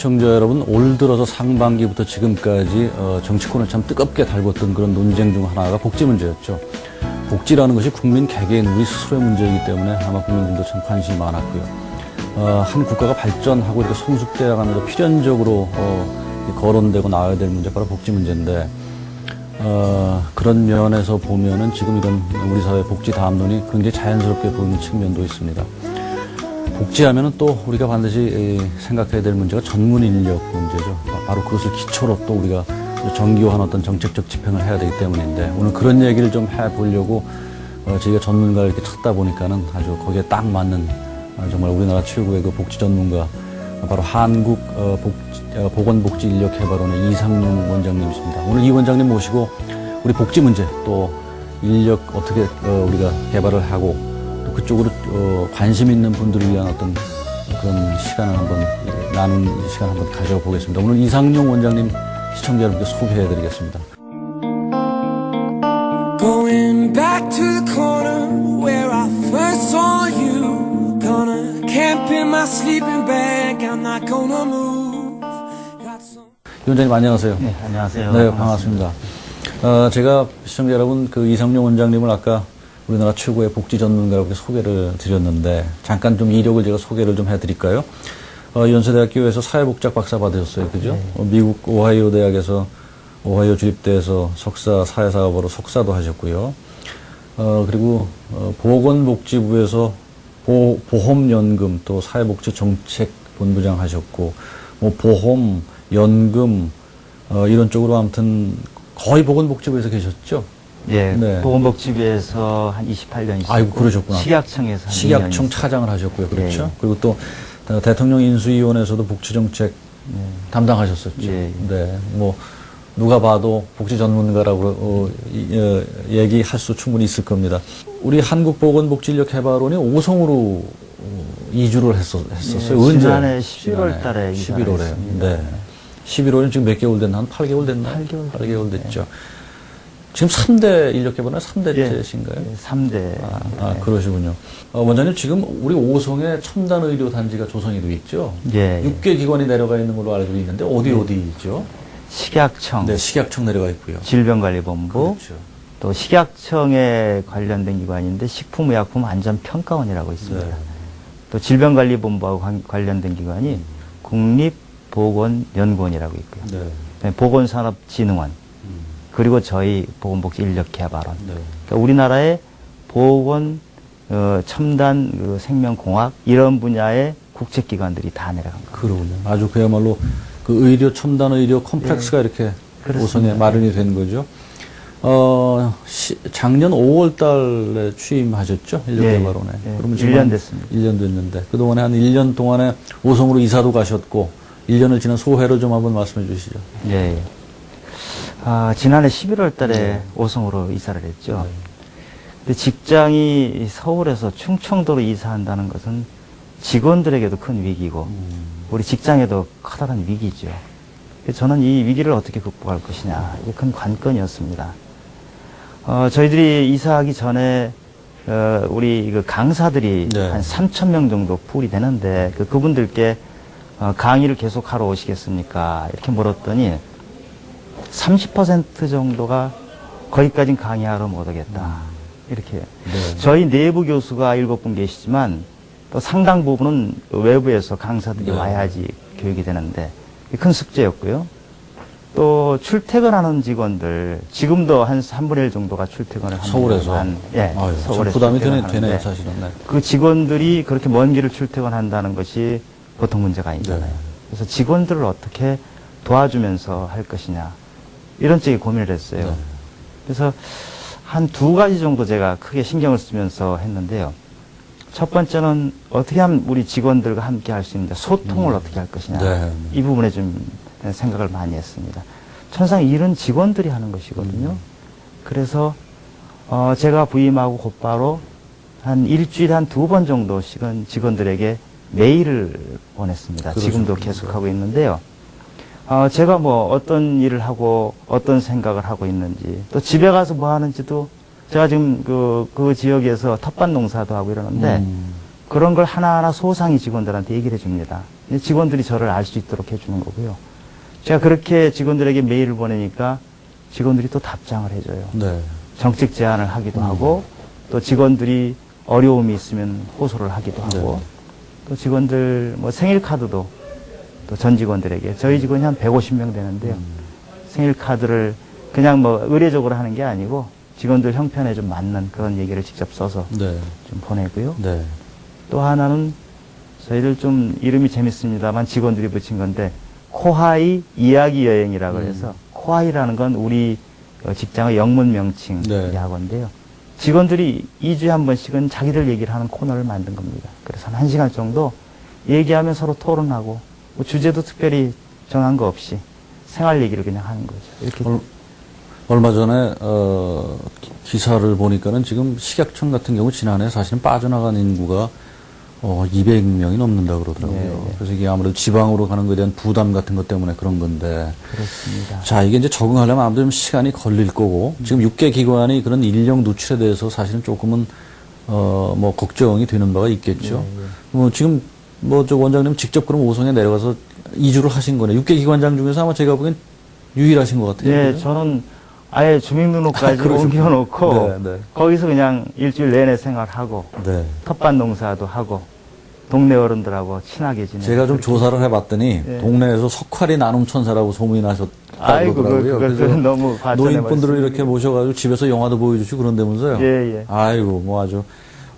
시청자 여러분, 올 들어서 상반기부터 지금까지 정치권을 참 뜨겁게 달궜던 그런 논쟁 중 하나가 복지 문제였죠. 복지라는 것이 국민 개개인 우리 스스로의 문제이기 때문에 아마 국민들도 참 관심이 많았고요. 한 국가가 발전하고 이렇게 성숙되어 가면서 필연적으로 거론되고 나와야 될 문제가 바로 복지 문제인데, 그런 면에서 보면은 지금 이런 우리 사회 복지 담론이 굉장히 자연스럽게 보이는 측면도 있습니다. 복지하면은 또 우리가 반드시 생각해야 될 문제가 전문 인력 문제죠. 바로 그것을 기초로 또 우리가 정교한 어떤 정책적 집행을 해야 되기 때문인데, 오늘 그런 얘기를 좀 해보려고 저희가 전문가를 이렇게 찾다 보니까는 아주 거기에 딱 맞는 정말 우리나라 최고의 그 복지 전문가, 바로 한국 보건복지인력개발원의 이상용 원장님이십니다. 오늘 이 원장님 모시고 우리 복지 문제, 또 인력 어떻게 우리가 개발을 하고 또 그쪽으로 관심 있는 분들을 위한 어떤 그런 시간을 한번 나눈 시간 한번 가져보겠습니다. 오늘 이상용 원장님 시청자 여러분께 소개해드리겠습니다. Going back to the corner where I first saw you. Gonna camp in my sleeping bag. I'm not gonna move. 이 원장님 안녕하세요. 네, 안녕하세요. 네, 반갑습니다. 제가 시청자 여러분 그 이상용 원장님을 아까 우리나라 최고의 복지 전문가라고 소개를 드렸는데, 잠깐 좀 이력을 제가 소개를 좀 해드릴까요? 연세대학교에서 사회복지학 박사 받으셨어요, 그죠? 네. 미국 오하이오 대학에서 오하이오 주립대에서 석사 사회사업으로 석사도 하셨고요. 그리고 보건복지부에서 보험연금 또 사회복지정책본부장 하셨고, 뭐 보험, 연금 이런 쪽으로 아무튼 거의 보건복지부에서 계셨죠? 예, 네. 보건복지부에서 한 28년 있었고, 아이고, 그러셨구나. 식약청에서 한 식약청 2년 차장을 하셨고요, 그렇죠? 예. 그리고 또 대통령 인수위원회에서도 복지정책 담당하셨었죠. 예. 네, 뭐 누가 봐도 복지 전문가라고 얘기할 수 충분히 있을 겁니다. 우리 한국보건복지인력개발원이 오송으로 이주를 했었어요. 예, 언제? 지난해 11월 달에 11월에. 이사했습니다. 네. 11월이면 지금 몇 개월 됐나? 한 8개월 됐나요? 8개월 됐죠. 지금 3대 인력개발원 3대째신가요? 예, 3대. 그러시군요. 원장님, 지금 우리 오송에 첨단의료단지가 조성이 되어 있죠? 예, 6개 기관이 내려가 있는 걸로 알고 있는데, 어디죠? 식약청, 네, 식약청 내려가 있고요. 질병관리본부, 그렇죠. 또 식약청에 관련된 기관인데 식품의약품안전평가원이라고 있습니다. 네. 또 질병관리본부하고 관련된 기관이 국립보건연구원이라고 있고요. 네. 네, 보건산업진흥원, 그리고 저희 보건복지인력개발원. 네. 그러니까 우리나라의 보건, 첨단 생명공학 이런 분야의 국제기관들이 다 내려간 거예요. 그러군요. 아주 그야말로 그 의료, 첨단 의료 컴플렉스가 이렇게 그렇습니다. 오송에 마련이 된 거죠. 작년 5월 달에 취임하셨죠? 인력개발원에. 예, 그러면 1년 됐습니다. 1년 됐는데, 그동안에 한 1년 동안에 오송으로 이사도 가셨고, 1년을 지난 소회로 좀 한번 말씀해 주시죠. 예. 지난해 11월 달에 오송으로 이사를 했죠. 근데 직장이 서울에서 충청도로 이사한다는 것은 직원들에게도 큰 위기고, 우리 직장에도 커다란 위기죠. 그래서 저는 이 위기를 어떻게 극복할 것이냐, 이게 큰 관건이었습니다. 저희들이 이사하기 전에, 우리 그 강사들이 네. 한 3,000명 정도 풀이 되는데, 그분들께 강의를 계속 하러 오시겠습니까? 이렇게 물었더니, 30% 정도가 거기까지는 강의하러 못 오겠다. 이렇게. 네. 저희 내부 교수가 7분 계시지만 또 상당 부분은 외부에서 강사들이 네. 와야지 교육이 되는데 큰 숙제였고요. 또 출퇴근하는 직원들, 지금도 한 3분의 1 정도가 출퇴근을 합니다. 서울에서? 예, 아유, 서울에서 부담이 출퇴근하는데 되네요, 사실은. 네. 그 직원들이 그렇게 먼 길을 출퇴근한다는 것이 보통 문제가 아니잖아요. 네. 그래서 직원들을 어떻게 도와주면서 할 것이냐, 이런 쪽에 고민을 했어요. 네. 그래서 한 2가지 정도 제가 크게 신경을 쓰면서 했는데요. 첫 번째는 어떻게 하면 우리 직원들과 함께 할 수 있는데 소통을 어떻게 할 것이냐. 네. 이 부분에 좀 생각을 많이 했습니다. 천상 일은 직원들이 하는 것이거든요. 그래서 제가 부임하고 곧바로 한 일주일에 한 2번 정도씩은 직원들에게 메일을 보냈습니다. 지금도 계속하고 있는데요. 제가 뭐 어떤 일을 하고 어떤 생각을 하고 있는지, 또 집에 가서 뭐 하는지도, 제가 지금 그 지역에서 텃밭 농사도 하고 이러는데 그런 걸 하나하나 소상히 직원들한테 얘기를 해줍니다. 직원들이 저를 알 수 있도록 해주는 거고요. 제가 그렇게 직원들에게 메일을 보내니까 직원들이 또 답장을 해줘요. 네. 정책 제안을 하기도 하고 또 직원들이 어려움이 있으면 호소를 하기도 하고 또 직원들 뭐 생일 카드도 또 전 직원들에게 저희 직원이 한 150명 되는데요. 생일 카드를 그냥 뭐 의례적으로 하는 게 아니고 직원들 형편에 좀 맞는 그런 얘기를 직접 써서 네. 좀 보내고요. 네. 또 하나는 저희들 좀 이름이 재밌습니다만 직원들이 붙인 건데 코하이 이야기 여행이라고 해서 코하이라는 건 우리 직장의 영문 명칭 네. 약어인데요. 직원들이 2주에 한 번씩은 자기들 얘기를 하는 코너를 만든 겁니다. 그래서 한 1시간 정도 얘기하면 서로 토론하고 뭐 주제도 특별히 정한 거 없이 생활 얘기를 그냥 하는 거죠. 이렇게 얼마 전에 기사를 보니까는 지금 식약청 같은 경우 지난해 사실은 빠져나간 인구가 200명이 넘는다 그러더라고요. 네. 그래서 이게 아무래도 지방으로 가는 것에 대한 부담 같은 것 때문에 그런 건데. 그렇습니다. 자, 이게 이제 적응하려면 아무래도 좀 시간이 걸릴 거고, 지금 6개 기관이 그런 인력 누출에 대해서 사실은 조금은, 뭐, 걱정이 되는 바가 있겠죠. 뭐, 지금, 뭐, 저 원장님 직접 그럼 오송에 내려가서 2주를 하신 거네. 6개 기관장 중에서 아마 제가 보기엔 유일하신 것 같아요. 네, 그죠? 저는 아예 주민등록까지 그러셨구나. 옮겨놓고 네, 네. 거기서 그냥 일주일 내내 생활하고 네. 텃밭 농사도 하고 동네 어른들하고 친하게 지내고 제가 좀 그렇게. 조사를 해봤더니, 네. 동네에서 석화리 나눔 천사라고 소문이 나셨다고 아이고, 그러더라고요. 그것은 너무 과찬의 노인분들을 말씀이네요. 이렇게 모셔가지고 집에서 영화도 보여주시고 그런다면서요. 예, 예. 아이고, 뭐 아주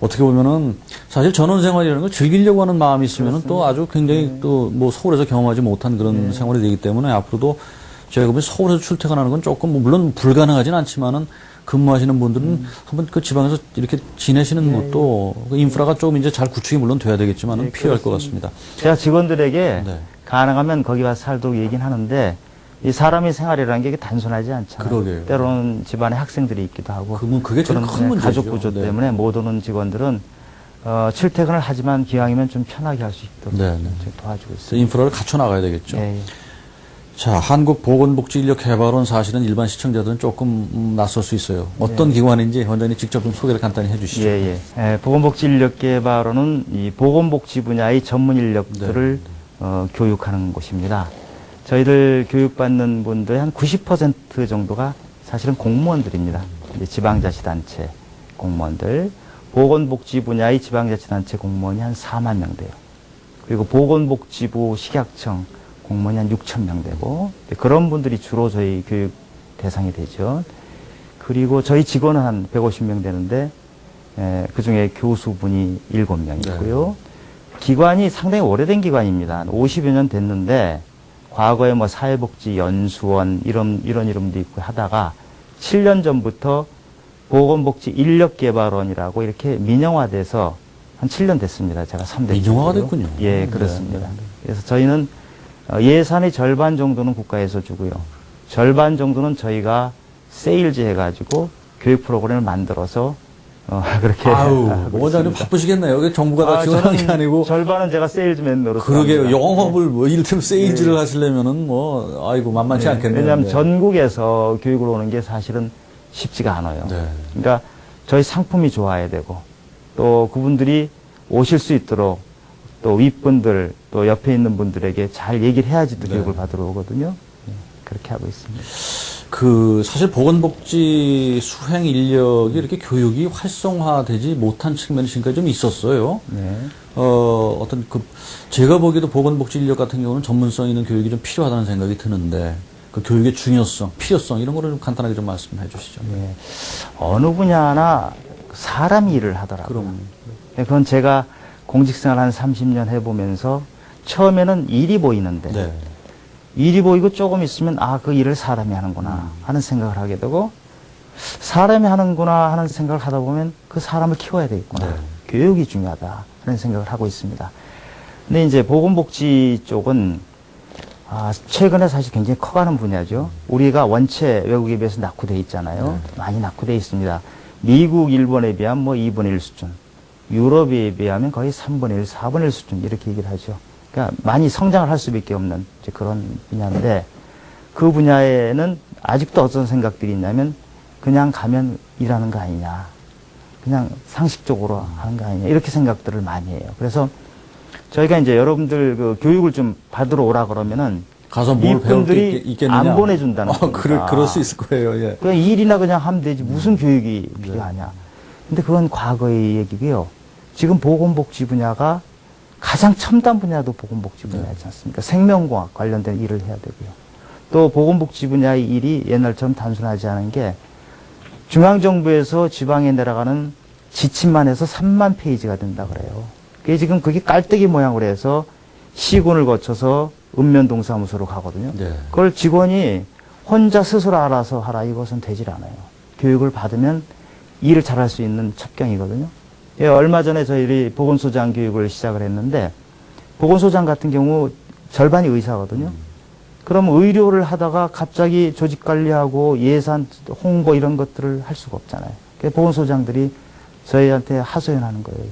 어떻게 보면은 사실 전원 생활이라는 걸 즐기려고 하는 마음이 있으면은 또 아주 굉장히 또 뭐 서울에서 경험하지 못한 그런 생활이 되기 때문에 앞으로도 제가 보면 서울에서 출퇴근하는 건 조금 뭐 물론 불가능하진 않지만은 근무하시는 분들은 한번 그 지방에서 이렇게 지내시는 것도 그 인프라가 좀 이제 잘 구축이 물론 돼야 되겠지만은 필요할 것 같습니다. 제가 직원들에게 네. 가능하면 거기 와서 살도록 얘기는 하는데 이 사람의 생활이라는 게 이게 단순하지 않잖아요. 그러게요. 때로는 집안에 학생들이 있기도 하고 그게 제일 그런 큰 문제죠. 가족 구조 네. 때문에 못 오는 직원들은 출퇴근을 하지만 기왕이면 좀 편하게 할 수 있도록 네, 네. 좀 도와주고 그래서 있습니다. 인프라를 갖춰 나가야 되겠죠. 예, 예. 자, 한국보건복지인력개발원 사실은 일반 시청자들은 조금 낯설 수 있어요. 어떤 기관인지 원장님 직접 좀 소개를 간단히 해주시죠. 예, 예. 보건복지인력개발원은 이 보건복지 분야의 전문 인력들을 교육하는 곳입니다. 저희들 교육받는 분들의 한 90% 정도가 사실은 공무원들입니다. 이제 지방자치단체 공무원들, 보건복지 분야의 지방자치단체 공무원이 한 4만 명 돼요. 그리고 보건복지부 식약청 공무원이 한 6천 명 되고 그런 분들이 주로 저희 교육 대상이 되죠. 그리고 저희 직원은 한 150명 되는데 그중에 교수분이 7명이고요. 기관이 상당히 오래된 기관입니다. 한 50여 년 됐는데 과거에 뭐 사회복지연수원 이런 이름도 있고 하다가 7년 전부터 보건복지인력개발원이라고 이렇게 민영화돼서 한 7년 됐습니다. 제가 3대 민영화가 됐군요. 예, 그렇습니다. 그래서 저희는 예산의 절반 정도는 국가에서 주고요. 절반 정도는 저희가 세일즈 해가지고 교육 프로그램을 만들어서 그렇게 아우, 하고 원장님 있습니다. 바쁘시겠네요. 이게 정부가 다 지원하는 게 저는 아니고. 절반은 제가 세일즈맨으로 그러게요. 영업을 뭐 이를테면 세일즈를 하시려면은 뭐 아이고 만만치 않겠네요. 왜냐하면 네. 전국에서 교육을 오는 게 사실은 쉽지가 않아요. 네. 그러니까 저희 상품이 좋아야 되고 또 그분들이 오실 수 있도록 또 윗분들 또 옆에 있는 분들에게 잘 얘기를 해야지 또 교육을 받으러 오거든요. 그렇게 하고 있습니다. 사실 보건복지 수행 인력이 이렇게 교육이 활성화되지 못한 측면이 지금까지 좀 있었어요. 네. 제가 보기에도 보건복지 인력 같은 경우는 전문성 있는 교육이 좀 필요하다는 생각이 드는데, 그 교육의 중요성, 필요성, 이런 거를 좀 간단하게 좀 말씀해 주시죠. 네. 어느 분야나 사람 일을 하더라고요. 그럼. 그건 제가 공직생활 한 30년 해보면서 처음에는 일이 보이는데 네. 일이 보이고 조금 있으면 그 일을 사람이 하는구나 하는 생각을 하게 되고 사람이 하는구나 하는 생각을 하다 보면 그 사람을 키워야 되겠구나. 네. 교육이 중요하다 하는 생각을 하고 있습니다. 근데 이제 보건복지 쪽은 최근에 사실 굉장히 커가는 분야죠. 우리가 원체 외국에 비해서 낙후되어 있잖아요. 많이 낙후되어 있습니다. 미국, 일본에 비하면 뭐 2분의 1 수준, 유럽에 비하면 거의 3분의 1, 4분의 1 수준 이렇게 얘기를 하죠. 그러니까 많이 성장을 할 수밖에 없는 이제 그런 분야인데 그 분야에는 아직도 어떤 생각들이 있냐면 그냥 가면 일하는 거 아니냐. 그냥 상식적으로 하는 거 아니냐 이렇게 생각들을 많이 해요. 그래서 저희가 이제 여러분들 그 교육을 좀 받으러 오라 그러면은 가서 뭘 배울 게 이분들이 있겠느냐. 안 보내준다는 겁니다. 그럴 수 있을 거예요. 예. 그냥 일이나 그냥 하면 되지 무슨 교육이 필요하냐. 근데 그건 과거의 얘기고요. 지금 보건복지 분야가 가장 첨단 분야도 보건복지 분야지 않습니까? 생명과학 관련된 일을 해야 되고요. 또 보건복지 분야의 일이 옛날처럼 단순하지 않은 게 중앙정부에서 지방에 내려가는 지침만 해서 3만 페이지가 된다 그래요. 그게 지금 그게 깔때기 모양으로 해서 시군을 거쳐서 읍면동사무소로 가거든요. 네. 그걸 직원이 혼자 스스로 알아서 하라 이것은 되질 않아요. 교육을 받으면 일을 잘할 수 있는 첩경이거든요. 예, 얼마 전에 저희들이 보건소장 교육을 시작을 했는데 보건소장 같은 경우 절반이 의사거든요. 그럼 의료를 하다가 갑자기 조직 관리하고 예산, 홍보 이런 것들을 할 수가 없잖아요. 그래서 보건소장들이 저희한테 하소연하는 거예요.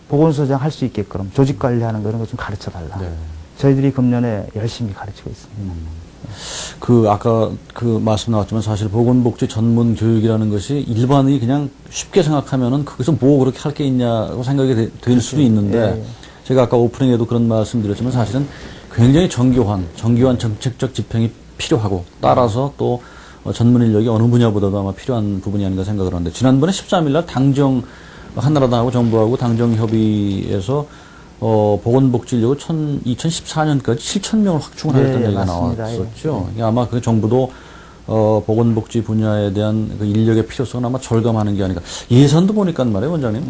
보건소장 할 수 있게끔 조직 관리하는 거 이런 거 좀 가르쳐 달라. 네. 저희들이 금년에 열심히 가르치고 있습니다. 아까 그 말씀 나왔지만 사실 보건복지 전문 교육이라는 것이 일반인이 그냥 쉽게 생각하면은 거기서 뭐 그렇게 할 게 있냐고 생각이 될 수도 있는데 예, 예. 제가 아까 오프닝에도 그런 말씀 드렸지만 사실은 굉장히 정교한 정책적 집행이 필요하고 따라서 또 전문 인력이 어느 분야보다도 아마 필요한 부분이 아닌가 생각을 하는데 지난번에 13일날 한나라당하고 정부하고 당정협의에서 보건복지 인력을 2014년까지 7,000명을 확충을 하겠다는 네, 얘기가 맞습니다. 나왔었죠. 이게 아마 그 정부도 보건복지 분야에 대한 그 인력의 필요성은 아마 절감하는 게 아닌가. 예산도 보니까 말이에요, 원장님.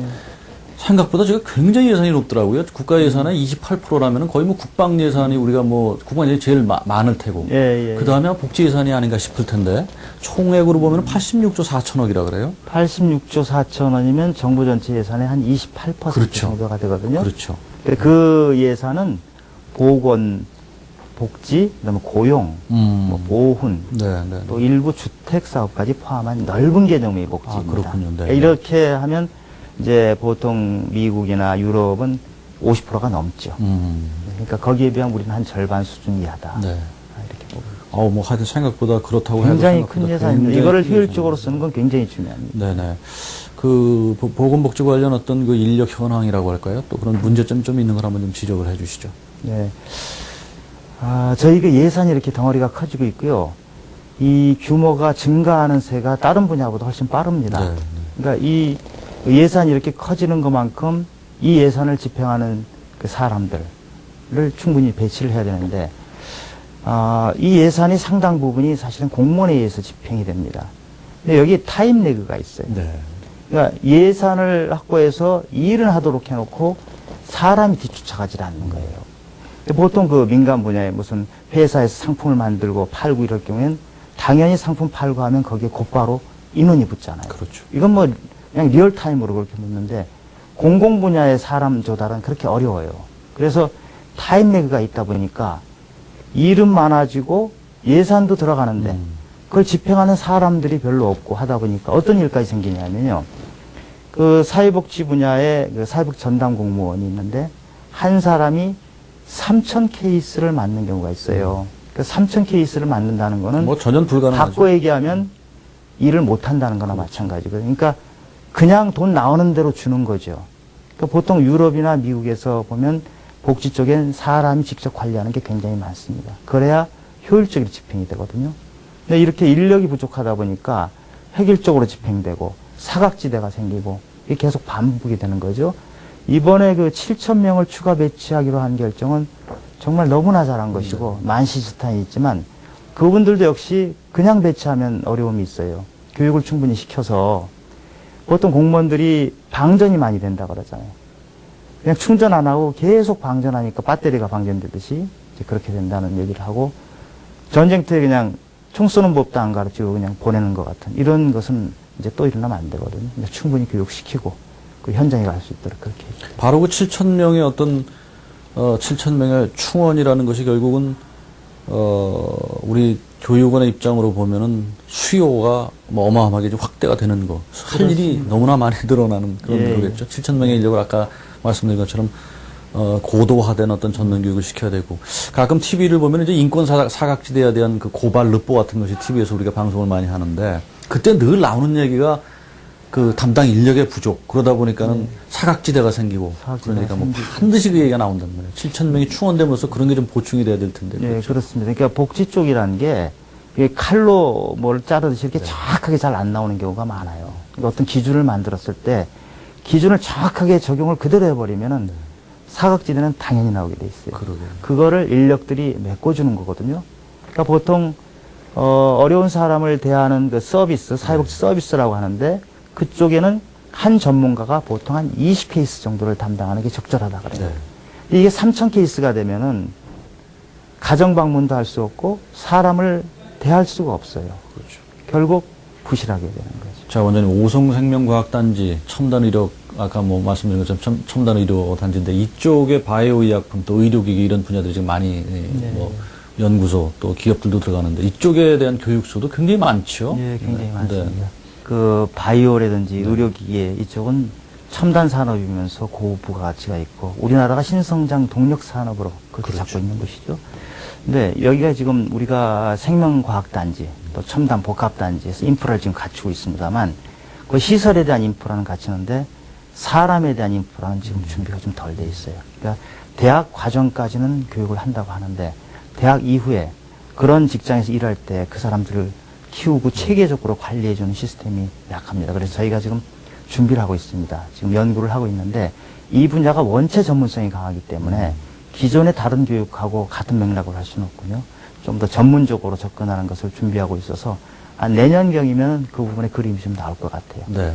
생각보다 제가 굉장히 예산이 높더라고요. 국가 예산의 28%라면 거의 뭐 국방 예산이 우리가 뭐 국방 예산이 제일 많을 테고. 예. 그 다음에 복지 예산이 아닌가 싶을 텐데 총액으로 보면 86조 4천억이라 그래요. 86조 4천원이면 정부 전체 예산의 한 28% 그렇죠. 정도가 되거든요. 그렇죠. 그 예산은 보건, 복지, 그다음에 고용, 뭐 보훈, 네. 또 일부 주택 사업까지 포함한 넓은 개념의 복지입니다. 그렇군요. 네. 이렇게 하면 이제 보통 미국이나 유럽은 50%가 넘죠. 그러니까 거기에 비하면 우리는 한 절반 수준 이하다. 네. 이렇게 보고 뭐 하여튼 생각보다 그렇다고 해도 굉장히 생각보다 큰 예산입니다. 굉장히 이거를 큰 효율적으로 쓰는 건 굉장히 중요합니다. 네네. 그 보건복지 관련 어떤 그 인력 현황이라고 할까요? 또 그런 문제점이 좀 있는 걸 한번 좀 지적을 해주시죠. 네. 저희가 예산이 이렇게 덩어리가 커지고 있고요. 이 규모가 증가하는 새가 다른 분야보다 훨씬 빠릅니다. 네. 그러니까 이 예산이 이렇게 커지는 것만큼 이 예산을 집행하는 그 사람들을 충분히 배치를 해야 되는데, 이 예산이 상당 부분이 사실은 공무원에 의해서 집행이 됩니다. 근데 여기 타임 레그가 있어요. 네. 그러니까 예산을 확보해서 일을 하도록 해놓고 사람이 뒤쫓아가지 않는 거예요. 보통 그 민간 분야에 무슨 회사에서 상품을 만들고 팔고 이럴 경우에는 당연히 상품 팔고 하면 거기에 곧바로 인원이 붙잖아요. 그렇죠. 이건 뭐 그냥 리얼타임으로 그렇게 묻는데 공공 분야의 사람 조달은 그렇게 어려워요. 그래서 타임 레그가 있다 보니까 일은 많아지고 예산도 들어가는데 그걸 집행하는 사람들이 별로 없고 하다 보니까 어떤 일까지 생기냐면요. 그 사회복지 분야에 그 사회복지 전담 공무원이 있는데 한 사람이 3,000 케이스를 맡는 경우가 있어요. 그 3,000 케이스를 맡는다는 거는 뭐 전혀 불가능하죠. 바꿔 얘기하면 일을 못 한다는 거나 마찬가지거든요. 그러니까 그냥 돈 나오는 대로 주는 거죠. 그러니까 보통 유럽이나 미국에서 보면 복지 쪽엔 사람이 직접 관리하는 게 굉장히 많습니다. 그래야 효율적으로 집행이 되거든요. 근데 이렇게 인력이 부족하다 보니까 획일적으로 집행되고 사각지대가 생기고 이게 계속 반복이 되는 거죠. 이번에 그 7,000명을 추가 배치하기로 한 결정은 정말 너무나 잘한 것이고 만시지탄이 있지만 그분들도 역시 그냥 배치하면 어려움이 있어요. 교육을 충분히 시켜서 보통 공무원들이 방전이 많이 된다 그러잖아요. 그냥 충전 안 하고 계속 방전하니까 배터리가 방전되듯이 이제 그렇게 된다는 얘기를 하고 전쟁터에 그냥 총 쏘는 법도 안 가르치고 그냥 보내는 것 같은 이런 것은 이제 또 일어나면 안 되거든요. 이제 충분히 교육시키고 그 현장에 갈 수 있도록 그렇게 해야죠. 바로 그 7,000명의 어떤 7,000명의 충원이라는 것이 결국은 우리 교육원의 입장으로 보면은 수요가 뭐 어마어마하게 좀 확대가 되는 거. 할 일이 너무나 많이 늘어나는 그런 예, 거겠죠. 7,000명의 인력을 아까 말씀드린 것처럼 고도화된 어떤 전문 교육을 시켜야 되고 가끔 TV를 보면 이제 인권 사각지대에 대한 그 고발 르포 같은 것이 TV에서 우리가 방송을 많이 하는데 그때 늘 나오는 얘기가 그 담당 인력의 부족 그러다 보니까는 사각지대가 생기고 사각지대가 그러니까 뭐 생기고. 반드시 그 얘기가 나온단 말이에요. 7천 명이 충원됨으로써 그런 게 좀 보충이 돼야 될 텐데. 예, 그렇죠. 그렇습니다. 그러니까 복지 쪽이라는 게 이게 칼로 뭘 자르듯이 이렇게 정확하게 잘 안 나오는 경우가 많아요. 그러니까 어떤 기준을 만들었을 때 기준을 정확하게 적용을 그대로 해버리면은 사각지대는 당연히 나오게 돼 있어요. 그러게요. 그거를 인력들이 메꿔주는 거거든요. 그러니까 보통 어려운 사람을 대하는 그 서비스, 사회복지 서비스라고 하는데 그쪽에는 한 전문가가 보통 한 20케이스 정도를 담당하는 게 적절하다 그래요. 네. 이게 3,000케이스가 되면은 가정 방문도 할 수 없고 사람을 대할 수가 없어요. 그렇죠. 결국 부실하게 되는 거죠. 자, 원장님, 오송생명과학단지, 첨단의료, 아까 뭐 말씀드린 것처럼 첨단의료단지인데, 이쪽에 바이오의약품, 또 의료기기 이런 분야들이 지금 많이, 뭐, 연구소, 또 기업들도 들어가는데, 이쪽에 대한 교육수도 굉장히 많죠? 예, 굉장히 네. 많습니다. 그 바이오라든지 의료기기 이쪽은 첨단 산업이면서 고부가가치가 있고 우리나라가 신성장 동력 산업으로 그렇게 그렇죠. 잡고 있는 것이죠. 근데 여기가 지금 우리가 생명과학단지 또 첨단 복합단지에서 인프라를 지금 갖추고 있습니다만 그 시설에 대한 인프라는 갖추는데 사람에 대한 인프라는 지금 준비가 좀 덜 돼 있어요. 그러니까 대학 과정까지는 교육을 한다고 하는데 대학 이후에 그런 직장에서 일할 때 그 사람들을 키우고 체계적으로 관리해주는 시스템이 약합니다. 그래서 저희가 지금 준비를 하고 있습니다. 지금 연구를 하고 있는데 이 분야가 원체 전문성이 강하기 때문에 기존의 다른 교육하고 같은 맥락으로 할 수는 없군요. 좀 더 전문적으로 접근하는 것을 준비하고 있어서 한 내년경이면 그 부분의 그림이 좀 나올 것 같아요. 네.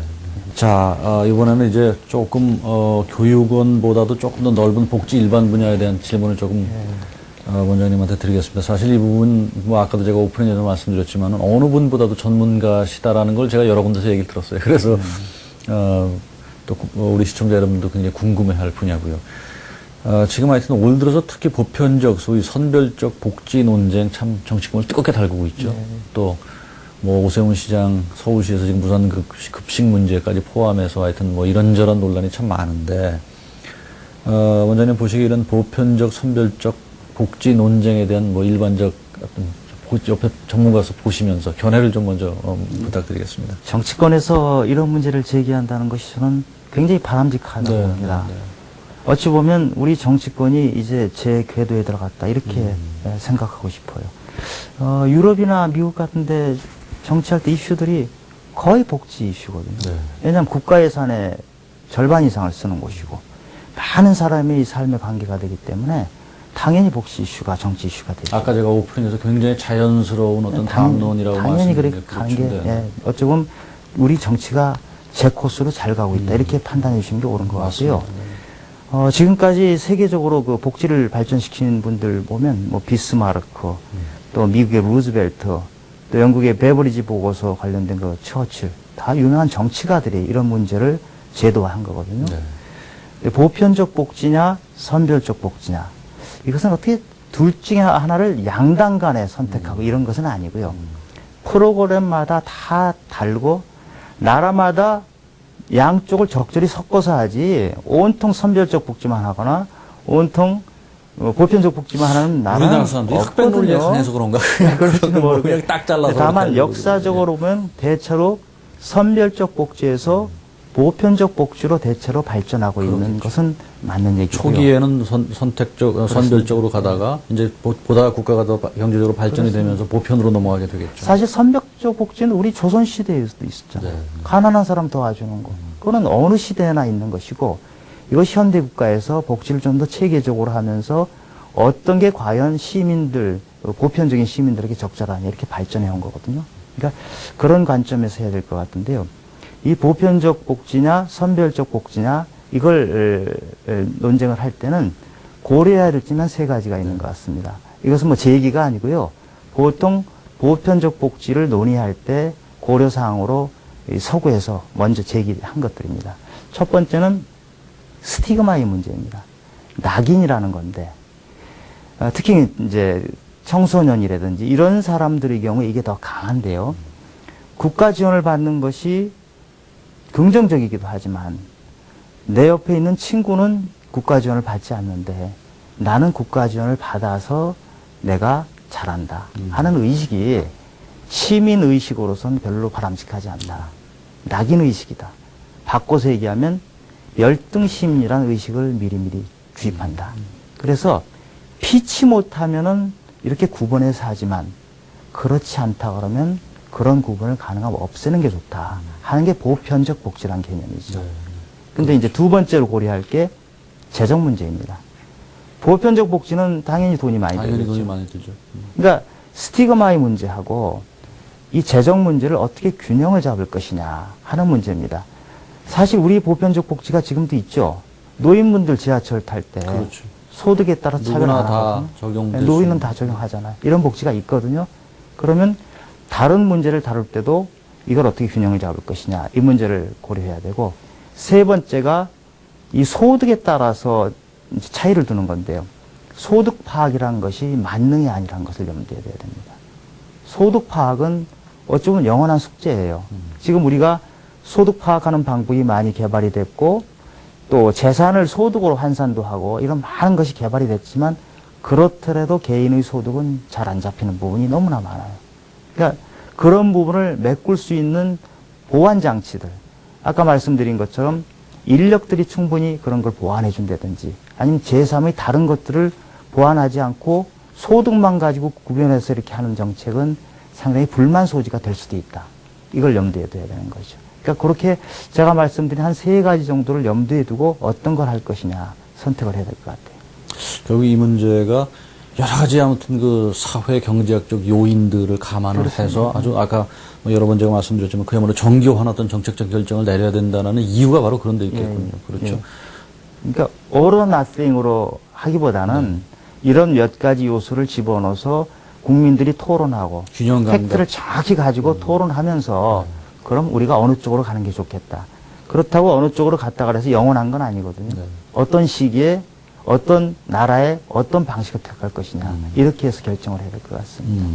자, 이번에는 이제 조금, 교육원보다도 조금 더 넓은 복지 일반 분야에 대한 질문을 조금, 원장님한테 드리겠습니다. 사실 이 부분, 뭐, 아까도 제가 오프닝에서 말씀드렸지만, 어느 분보다도 전문가시다라는 걸 제가 여러 군데서 얘기를 들었어요. 그래서, 또, 우리 시청자 여러분도 굉장히 궁금해 할 분야고요. 지금 하여튼 올 들어서 특히 보편적, 소위 선별적 복지 논쟁 참 정치권을 뜨겁게 달구고 있죠. 또, 뭐, 오세훈 시장 서울시에서 지금 무상급식 문제까지 포함해서 하여튼 뭐 이런저런 논란이 참 많은데, 원장님 보시기에 이런 보편적, 선별적 복지 논쟁에 대한 뭐 일반적 어떤 옆에 전문가서 보시면서 견해를 좀 먼저 부탁드리겠습니다. 정치권에서 이런 문제를 제기한다는 것이 저는 굉장히 바람직하다고 네, 봅니다. 네, 네. 어찌 보면 우리 정치권이 이제 제 궤도에 들어갔다 이렇게 생각하고 싶어요. 유럽이나 미국 같은데 정치할 때 이슈들이 거의 복지 이슈거든요. 네. 왜냐하면 국가 예산의 절반 이상을 쓰는 곳이고 많은 사람의 삶에 관계가 되기 때문에 당연히 복지 이슈가 정치 이슈가 되죠. 아까 제가 오프닝에서 굉장히 자연스러운 어떤 담론이라고 당연히 그렇게 말씀드린 가는 게 어찌 보면 우리 정치가 제 코스로 잘 가고 있다 이렇게 판단해 주시는 게 옳은 것 같고요. 지금까지 세계적으로 그 복지를 발전시키는 분들 보면 뭐 비스마르크, 또 미국의 루즈벨트, 또 영국의 베버리지 보고서 관련된 그 처칠, 다 유명한 정치가들이 이런 문제를 제도화한 거거든요. 네. 보편적 복지냐, 선별적 복지냐, 이것은 어떻게 둘 중에 하나를 양당 간에 선택하고 이런 것은 아니고요. 프로그램마다 다 달고 나라마다 양쪽을 적절히 섞어서 하지 온통 선별적 복지만 하거나 온통 보편적 복지만 하는 나라는 우리나라 사람들이 흑백 논리에 없거든요. 강해서 그런가? 그렇지는 모르고 그냥 딱 잘라서. 다만 그렇게 역사적으로 보면 대체로 선별적 복지에서 보편적 복지로 대체로 발전하고 있는 것은 맞는 얘기고요. 초기에는 선별적으로 가다가 이제 보다 국가가 더 경제적으로 발전이 되면서 보편으로 넘어가게 되겠죠. 사실 선별적 복지는 우리 조선 시대에서도 있었잖아요. 네. 가난한 사람 도와주는 거. 그거는 어느 시대나 있는 것이고 이것이 현대 국가에서 복지를 좀 더 체계적으로 하면서 어떤 게 과연 시민들, 보편적인 시민들에게 적절하냐 이렇게 발전해 온 거거든요. 그러니까 그런 관점에서 해야 될 것 같은데요. 이 보편적 복지냐 선별적 복지냐 이걸 논쟁을 할 때는 고려해야 될 점은 세 가지가 있는 것 같습니다. 이것은 뭐 제 얘기가 아니고요. 보통 보편적 복지를 논의할 때 고려사항으로 이 서구에서 먼저 제기한 것들입니다. 첫 번째는 스티그마의 문제입니다. 낙인이라는 건데 특히 이제 청소년이라든지 이런 사람들의 경우에 이게 더 강한데요. 국가 지원을 받는 것이 긍정적이기도 하지만 내 옆에 있는 친구는 국가 지원을 받지 않는데 나는 국가 지원을 받아서 내가 잘한다 하는 의식이 시민 의식으로선 별로 바람직하지 않다. 낙인 의식이다. 바꿔서 얘기하면 열등심이라는 의식을 미리미리 주입한다. 그래서 피치 못하면은 이렇게 구분해서 하지만 그렇지 않다 그러면 그런 구분을 가능하면 없애는 게 좋다 하는 게 보편적 복지란 개념이죠. 근데 이제 두 번째로 고려할 게 재정 문제입니다. 보편적 복지는 당연히 돈이 많이 당연히 들겠죠. 돈이 많이 들죠. 그러니까 스티그마의 문제하고 이 재정 문제를 어떻게 균형을 잡을 것이냐 하는 문제입니다. 사실 우리 보편적 복지가 지금도 있죠. 노인분들 지하철 탈 때 그렇죠. 소득에 따라 차별 누구나 안 다 하거든요. 적용될 노인은 수 다 적용하잖아요. 이런 복지가 있거든요. 그러면 다른 문제를 다룰 때도 이걸 어떻게 균형을 잡을 것이냐 이 문제를 고려해야 되고 세 번째가 이 소득에 따라서 이제 차이를 두는 건데요. 소득 파악이라는 것이 만능이 아니라는 것을 염두에 둬야 됩니다. 소득 파악은 어쩌면 영원한 숙제예요. 지금 우리가 소득 파악하는 방법이 많이 개발이 됐고 또 재산을 소득으로 환산도 하고 이런 많은 것이 개발이 됐지만 그렇더라도 개인의 소득은 잘 안 잡히는 부분이 너무나 많아요. 그러니까 그런 부분을 메꿀 수 있는 보완 장치들, 아까 말씀드린 것처럼 인력들이 충분히 그런 걸 보완해 준다든지 아니면 제3의 다른 것들을 보완하지 않고 소득만 가지고 구별해서 이렇게 하는 정책은 상당히 불만 소지가 될 수도 있다. 이걸 염두에 둬야 되는 거죠. 그러니까 그렇게 제가 말씀드린 한 세 가지 정도를 염두에 두고 어떤 걸 할 것이냐 선택을 해야 될 것 같아요. 결국 이 문제가 여러 가지 아무튼 그 사회 경제학적 요인들을 감안을 해서 아주 아까 뭐 여러 번 제가 말씀드렸지만 그야말로 정교한 어떤 정책적 결정을 내려야 된다는 이유가 바로 그런 데 있겠군요. 그렇죠. 예. 그러니까 all or nothing으로 하기보다는 이런 몇 가지 요소를 집어넣어서 국민들이 토론하고 균형 감각. 팩트를 정확히 가지고 토론하면서 그럼 우리가 어느 쪽으로 가는 게 좋겠다. 그렇다고 어느 쪽으로 갔다가 그래서 영원한 건 아니거든요. 네. 어떤 시기에 어떤 나라에 어떤 방식을 택할 것이냐 이렇게 해서 결정을 해야 될 것 같습니다.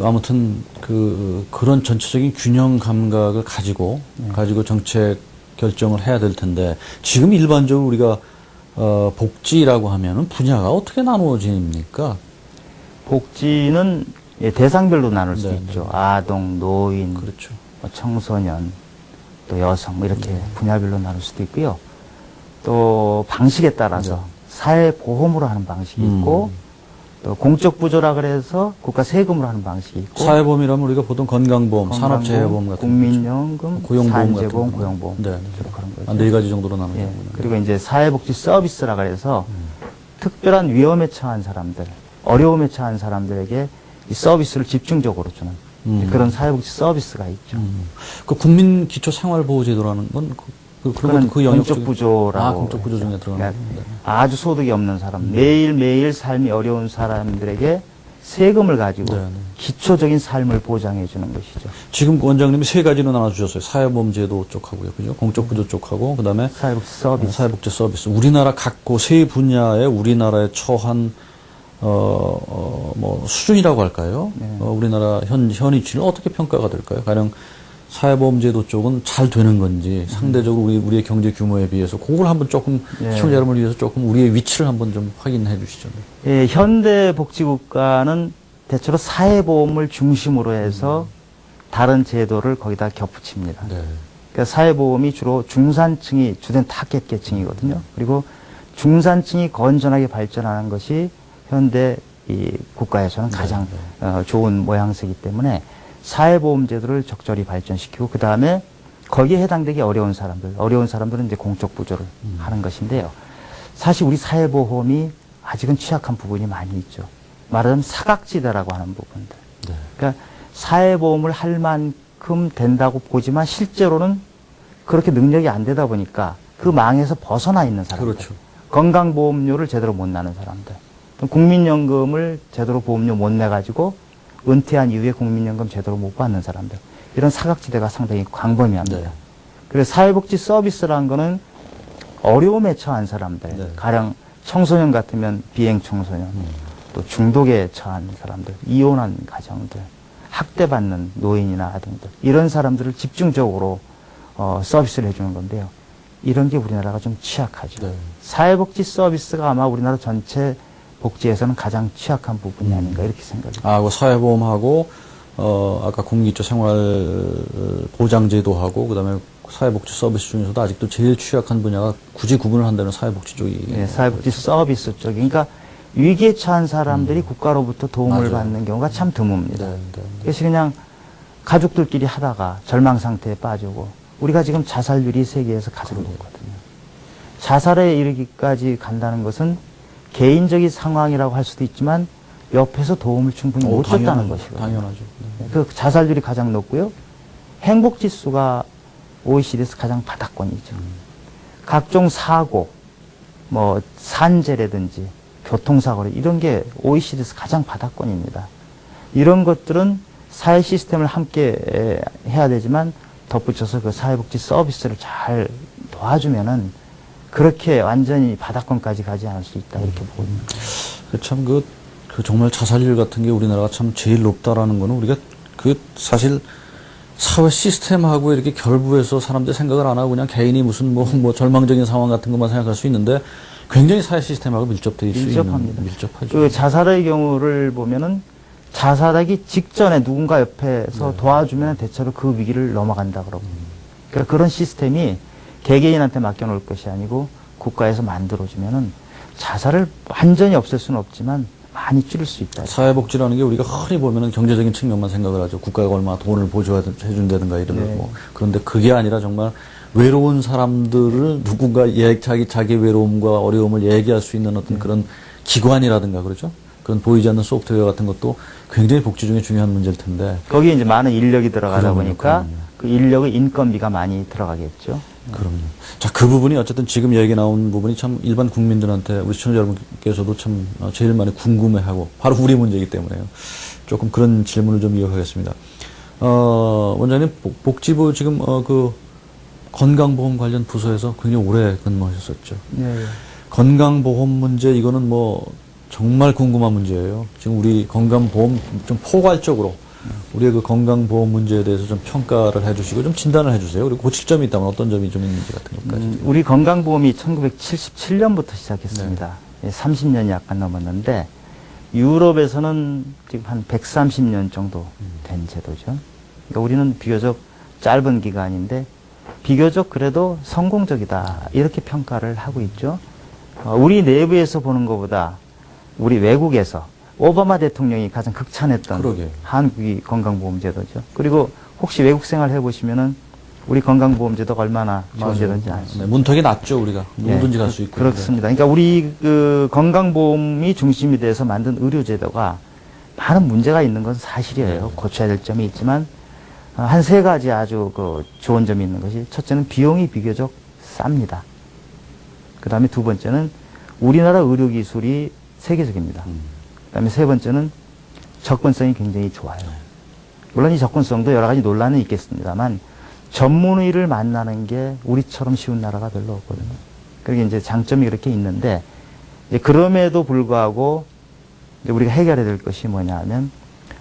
아무튼 그런 전체적인 균형 감각을 가지고 정책 결정을 해야 될 텐데 지금 일반적으로 우리가 복지라고 하면은 분야가 어떻게 나누어집니까? 복지는 예, 대상별로 나눌 수 네, 있죠. 아동, 노인, 그렇죠. 뭐 청소년, 또 여성 뭐 이렇게 분야별로 나눌 수도 있고요. 또 방식에 따라서 사회보험으로 하는 방식이 있고 또 공적부조라 그래서 국가 세금으로 하는 방식이 있고 사회보험이라면 우리가 보통 건강보험, 산업재해보험 같은 국민연금, 고용보험 산재보험, 같은 거. 고용보험 네. 주로 그런 거죠. 네 가지 정도로 나누는 예. 거군요. 그리고 이제 사회복지 서비스라 그래서 특별한 위험에 처한 사람들, 어려움에 처한 사람들에게 이 서비스를 집중적으로 주는 그런 사회복지 서비스가 있죠. 그 국민기초생활보호제도라는 건 그건 그 영역 공적 중에- 부조라고 공적 부조 중에 들어가는 그러니까 겁니다. 아주 소득이 없는 사람, 매일매일 삶이 어려운 사람들에게 세금을 가지고 네, 네. 기초적인 삶을 보장해 주는 것이죠. 지금 원장님이 세 가지로 나눠주셨어요. 사회보험제도 쪽하고요, 그죠? 공적부조 쪽하고 그다음에 사회복지 서비스. 사회복지 서비스. 우리나라 각고 세 분야에 우리나라에 처한 뭐 수준이라고 할까요? 네. 우리나라 현 위치는 어떻게 평가가 될까요? 가령 사회보험제도 쪽은 잘 되는 건지 상대적으로 우리의 경제 규모에 비해서 그걸 한번 조금 네. 시청자 여러분을 위해서 조금 우리의 위치를 한번 좀 확인해 주시죠. 예, 현대 복지국가는 대체로 사회보험을 중심으로 해서 다른 제도를 거기다 겹붙입니다. 네. 그러니까 사회보험이 주로 중산층이 주된 타겟 계층이거든요. 그리고 중산층이 건전하게 발전하는 것이 현대 이 국가에서는 가장 좋은 모양새이기 때문에 사회보험 제도를 적절히 발전시키고 그 다음에 거기에 해당되기 어려운 사람들은 이제 공적 부조를 하는 것인데요. 사실 우리 사회보험이 아직은 취약한 부분이 많이 있죠. 말하자면 사각지대라고 하는 부분들. 네. 그러니까 사회보험을 할 만큼 된다고 보지만 실제로는 그렇게 능력이 안 되다 보니까 그 망에서 벗어나 있는 사람들. 그렇죠. 건강보험료를 제대로 못 나는 사람들. 국민연금을 제대로 보험료 못 내가지고 은퇴한 이후에 국민연금 제대로 못 받는 사람들. 이런 사각지대가 상당히 광범위합니다. 네. 그래서 사회복지 서비스라는 거는 어려움에 처한 사람들. 네. 가령 청소년 같으면 비행청소년, 또 중독에 처한 사람들, 이혼한 가정들, 학대받는 노인이나 아동들. 이런 사람들을 집중적으로 서비스를 해주는 건데요. 이런 게 우리나라가 좀 취약하죠. 네. 사회복지 서비스가 아마 우리나라 전체 복지에서는 가장 취약한 부분이 아닌가 이렇게 생각합니다. 그 사회보험하고 아까 국민기초 생활보장제도하고 그다음에 사회복지 서비스 중에서도 아직도 제일 취약한 분야가 굳이 구분을 한다면 사회복지 쪽이. 네, 사회복지 서비스 쪽이. 그러니까 위기에 처한 사람들이 국가로부터 도움을 맞아요. 받는 경우가 참 드뭅니다. 네, 네. 그래서 그냥 가족들끼리 하다가 절망 상태에 빠지고 우리가 지금 자살률이 세계에서 가장 높거든요. 자살에 이르기까지 간다는 것은 개인적인 상황이라고 할 수도 있지만 옆에서 도움을 충분히 못 줬다는 것이거든요. 당연하죠. 네. 그 자살률이 가장 높고요. 행복 지수가 OECD에서 가장 바닥권이죠. 각종 사고, 뭐 산재라든지 교통사고 이런 게 OECD에서 가장 바닥권입니다. 이런 것들은 사회 시스템을 함께 해야 되지만 덧붙여서 그 사회복지 서비스를 잘 도와주면은 그렇게 완전히 바닥권까지 가지 않을 수 있다 이렇게 보입니다. 참 그 정말 자살률 같은 게 우리나라가 참 제일 높다라는 거는 우리가 그 사실 사회 시스템하고 이렇게 결부해서 사람들이 생각을 안 하고 그냥 개인이 무슨 뭐 절망적인 상황 같은 것만 생각할 수 있는데 굉장히 사회 시스템하고 밀접되어 있는 밀접합니다. 밀접하죠. 그 자살의 경우를 보면은 자살하기 직전에 누군가 옆에서 도와주면 대체로 그 위기를 넘어간다 그러고. 그러니까 그런 시스템이 개개인한테 맡겨놓을 것이 아니고 국가에서 만들어주면은 자살을 완전히 없앨 수는 없지만 많이 줄일 수 있다. 사회복지라는 게 우리가 흔히 보면은 경제적인 측면만 생각을 하죠. 국가가 얼마나 돈을 보조해준다든가 이런 네. 뭐. 그런데 그게 아니라 정말 외로운 사람들을 누군가 자기 외로움과 어려움을 얘기할 수 있는 어떤 그런 기관이라든가 그러죠. 그런 보이지 않는 소프트웨어 같은 것도 굉장히 복지 중에 중요한 문제일 텐데. 거기에 이제 많은 인력이 들어가다 그럼요, 보니까 그럼요. 그 인력의 인건비가 많이 들어가겠죠. 그럼요. 자, 그 부분이 어쨌든 지금 얘기 나온 부분이 참 일반 국민들한테 우리 시청자 여러분께서도 참 제일 많이 궁금해하고 바로 우리 문제이기 때문에요. 조금 그런 질문을 좀 이어가겠습니다. 원장님 복지부 지금 그 건강보험 관련 부서에서 굉장히 오래 근무하셨었죠. 네. 건강보험 문제 이거는 뭐 정말 궁금한 문제예요. 지금 우리 건강보험 좀 포괄적으로 우리의 그 건강보험 문제에 대해서 좀 평가를 해주시고 좀 진단을 해주세요. 그리고 고칠 점이 있다면 어떤 점이 좀 있는지 같은 것까지. 우리 건강보험이 1977년부터 시작했습니다. 30년이 약간 넘었는데 유럽에서는 지금 한 130년 정도 된 제도죠. 그러니까 우리는 비교적 짧은 기간인데 비교적 그래도 성공적이다 이렇게 평가를 하고 있죠. 우리 내부에서 보는 것보다 우리 외국에서 오바마 대통령이 가장 극찬했던 그러게요. 한국이 건강보험제도죠. 그리고 혹시 외국 생활 해보시면은 우리 건강보험제도가 얼마나 좋은 제도인지 아시죠? 네, 문턱이 낮죠 우리가 누구든지 갈 수 있고. 그렇습니다. 그러니까 우리 그 건강보험이 중심이 돼서 만든 의료제도가 많은 문제가 있는 건 사실이에요. 고쳐야 될 점이 있지만 한 세 가지 아주 그 좋은 점이 있는 것이 첫째는 비용이 비교적 쌉니다. 그 다음에 두 번째는 우리나라 의료기술이 세계적입니다. 그 다음에 세 번째는 접근성이 굉장히 좋아요. 물론 이 접근성도 여러 가지 논란은 있겠습니다만 전문의를 만나는 게 우리처럼 쉬운 나라가 별로 없거든요. 그게 이제 장점이 그렇게 있는데 이제 그럼에도 불구하고 이제 우리가 해결해야 될 것이 뭐냐 하면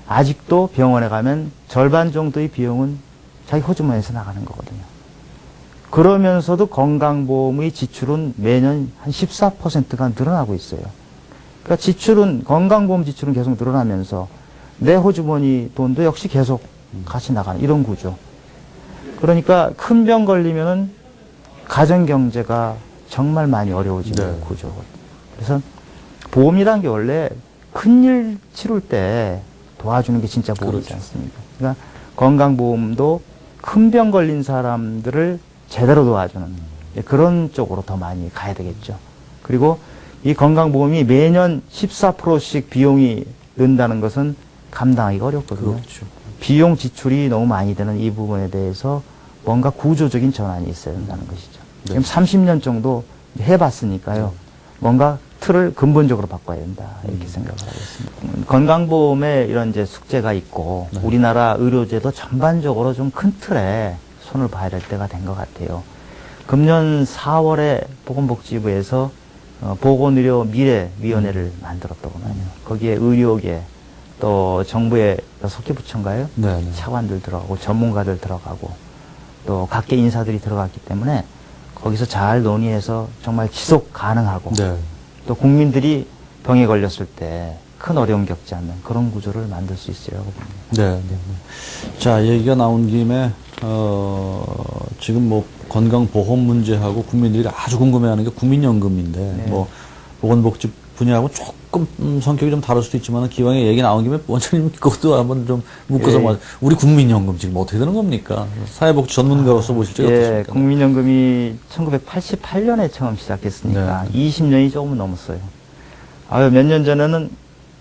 아직도 병원에 가면 절반 정도의 비용은 자기 호주머니에서 나가는 거거든요. 그러면서도 건강보험의 지출은 매년 한 14%가 늘어나고 있어요. 그러니까 지출은, 건강보험 지출은 계속 늘어나면서 내 호주머니 돈도 역시 계속 같이 나가는 이런 구조. 그러니까 큰 병 걸리면은 가정경제가 정말 많이 어려워지는 구조거든요. 그래서 보험이라는 게 원래 큰일 치룰 때 도와주는 게 진짜 보험이지 않습니까? 그러니까 건강보험도 큰 병 걸린 사람들을 제대로 도와주는 그런 쪽으로 더 많이 가야 되겠죠. 그리고 이 건강보험이 매년 14%씩 비용이 는다는 것은 감당하기가 어렵거든요. 그렇죠. 비용 지출이 너무 많이 되는 이 부분에 대해서 뭔가 구조적인 전환이 있어야 된다는 것이죠. 지금 30년 정도 해봤으니까요. 뭔가 틀을 근본적으로 바꿔야 된다. 이렇게 생각을 하고 있습니다. 건강보험에 이런 이제 숙제가 있고 우리나라 의료제도 전반적으로 좀 큰 틀에 손을 봐야 될 때가 된 것 같아요. 금년 4월에 보건복지부에서 보건의료 미래위원회를 만들었더구만요. 거기에 의료계 또 정부의 속기부처인가요? 네. 차관들 들어가고 전문가들 들어가고 또 각계 인사들이 들어갔기 때문에 거기서 잘 논의해서 정말 지속 가능하고 또 국민들이 병에 걸렸을 때 큰 어려움 겪지 않는 그런 구조를 만들 수 있으려고 봅니다. 네. 자, 얘기가 나온 김에 지금 뭐 건강보험 문제하고 국민들이 아주 궁금해하는 게 국민연금인데, 네. 뭐 보건복지 분야하고 조금 성격이 좀 다를 수도 있지만 기왕에 얘기 나온 김에 원장님 그것도 한번 좀 묶어서 예. 우리 국민연금 지금 어떻게 되는 겁니까? 사회복지 전문가로서 보실 때 예, 어떻습니까? 국민연금이 1988년에 처음 시작했으니까 네. 20년이 조금 넘었어요. 몇 년 전에는